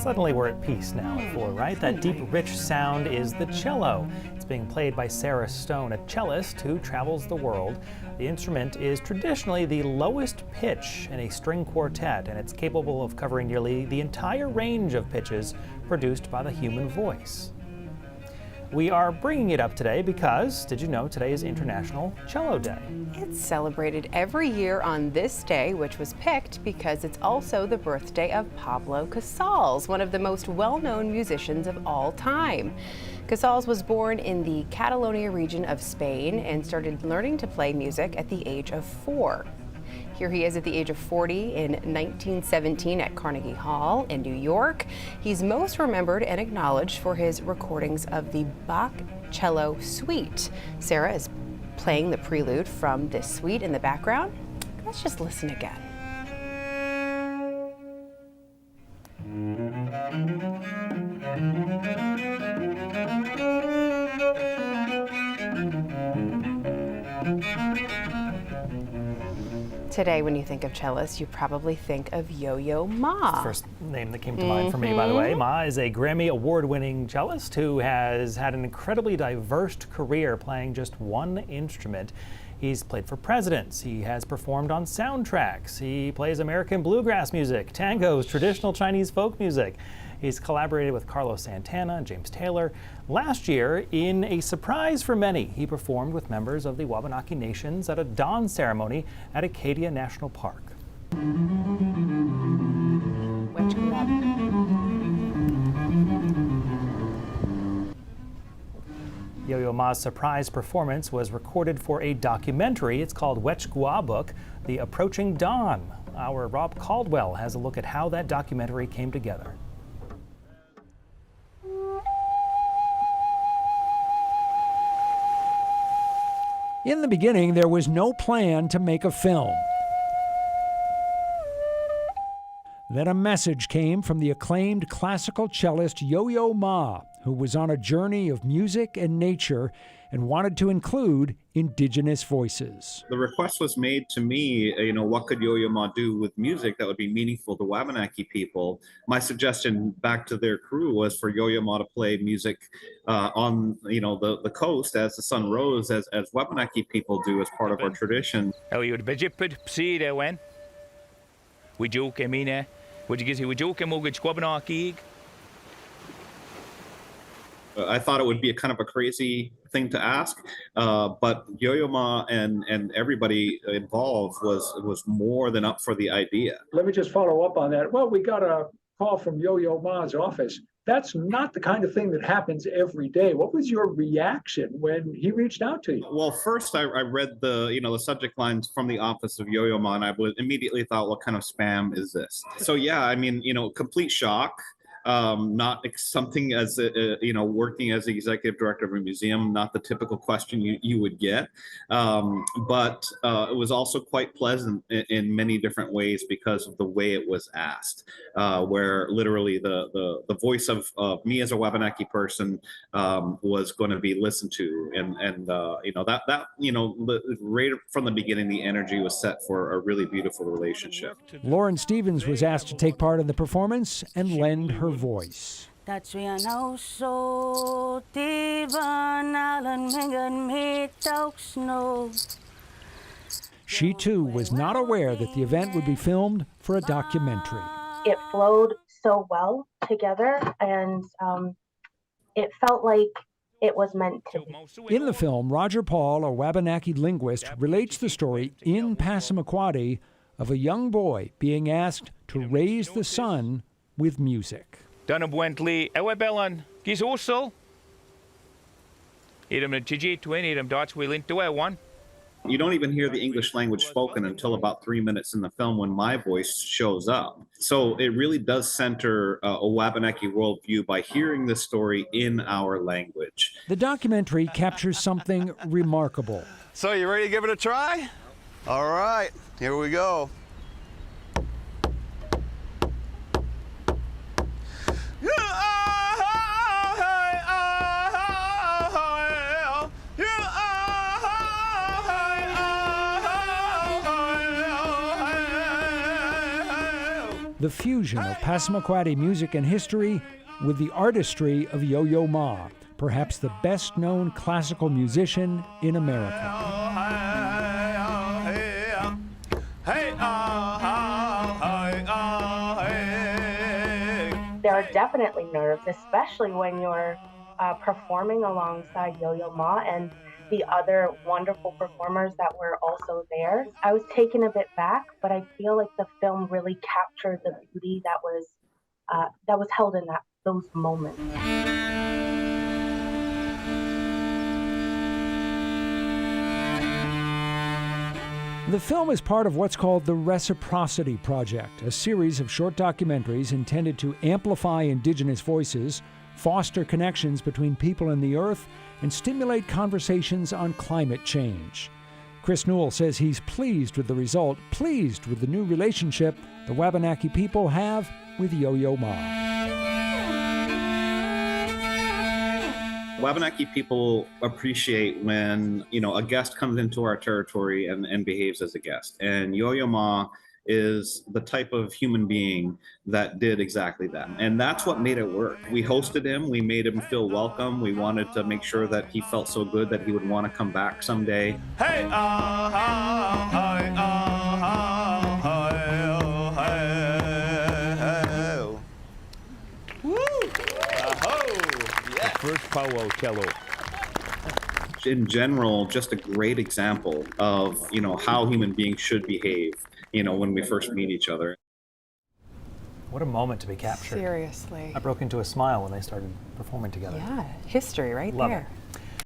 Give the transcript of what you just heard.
Suddenly we're at peace now at 4, right? That deep, rich sound is the cello. It's being played by Sarah Stone, a cellist who travels the world. The instrument is traditionally the lowest pitch in a string quartet, and it's capable of covering nearly the entire range of pitches produced by the human voice. We are bringing it up today because, did you know, today is International Cello Day? It's celebrated every year on this day, which was picked because it's also the birthday of Pablo Casals, one of the most well-known musicians of all time. Casals was born in the Catalonia region of Spain and started learning to play music at the age of 4. Here he is at the age of 40 in 1917 at Carnegie Hall in New York. He's most remembered and acknowledged for his recordings of the Bach Cello Suite. Sarah is playing the prelude from this suite in the background. Let's just listen again. Today, when you think of cellists, you probably think of Yo-Yo Ma. First name that came to mind for me, by the way. Ma is a Grammy Award-winning cellist who has had an incredibly diverse career playing just one instrument. He's played for presidents. He has performed on soundtracks. He plays American bluegrass music, tangos, traditional Chinese folk music. He's collaborated with Carlos Santana and James Taylor. Last year, in a surprise for many, he performed with members of the Wabanaki Nations at a dawn ceremony at Acadia National Park. Yo-Yo Ma's surprise performance was recorded for a documentary. It's called Wetch Book, The Approaching Dawn. Our Rob Caldwell has a look at how that documentary came together. In the beginning, there was no plan to make a film. Then a message came from the acclaimed classical cellist Yo-Yo Ma, who was on a journey of music and nature and wanted to include indigenous voices. The request was made to me, what could Yo-Yo Ma do with music that would be meaningful to Wabanaki people? My suggestion back to their crew was for Yo-Yo Ma to play music on, the coast as the sun rose, as Wabanaki people do as part of our tradition. I thought it would be a kind of a crazy thing to ask, but Yo-Yo Ma and everybody involved was more than up for the idea. Let me just follow up on that. Well, we got a call from Yo-Yo Ma's office. That's not the kind of thing that happens every day. What was your reaction when he reached out to you? Well, first I read the subject lines from the office of Yo-Yo Ma, and I immediately thought, what kind of spam is this? So yeah, complete shock. Not something as working as the executive director of a museum, not the typical question you would get, but it was also quite pleasant in many different ways because of the way it was asked, where literally the voice of me as a Wabanaki person was going to be listened to, and right from the beginning, the energy was set for a really beautiful relationship. Lauren Stevens was asked to take part in the performance and lend her voice. She too was not aware that the event would be filmed for a documentary. It flowed so well together, and it felt like it was meant to be. In the film, Roger Paul, a Wabanaki linguist, relates the story in Passamaquoddy of a young boy being asked to raise the sun with music. You don't even hear the English language spoken until about 3 minutes in the film when my voice shows up. So it really does center a Wabanaki worldview by hearing the story in our language. The documentary captures something remarkable. So you ready to give it a try? All right, here we go. the fusion of Passamaquoddy music and history with the artistry of Yo-Yo Ma, perhaps the best-known classical musician in America. There are definitely nerves, especially when you're performing alongside Yo-Yo Ma and the other wonderful performers that were also there. I was taken a bit back, but I feel like the film really captured the beauty that was held in those moments. The film is part of what's called the Reciprocity Project, a series of short documentaries intended to amplify Indigenous voices, foster connections between people and the earth, and stimulate conversations on climate change. Chris Newell says he's pleased with the result, pleased with the new relationship the Wabanaki people have with Yo-Yo Ma. Wabanaki people appreciate when, a guest comes into our territory and behaves as a guest. And Yo-Yo Ma is the type of human being that did exactly that. And that's what made it work. We hosted him, we made him feel welcome. We wanted to make sure that he felt so good that he would want to come back someday. Hey, First powwow cello. In general, just a great example of, how human beings should behave, when we first meet each other. What a moment to be captured. Seriously. I broke into a smile when they started performing together. Yeah, history right Love there. it.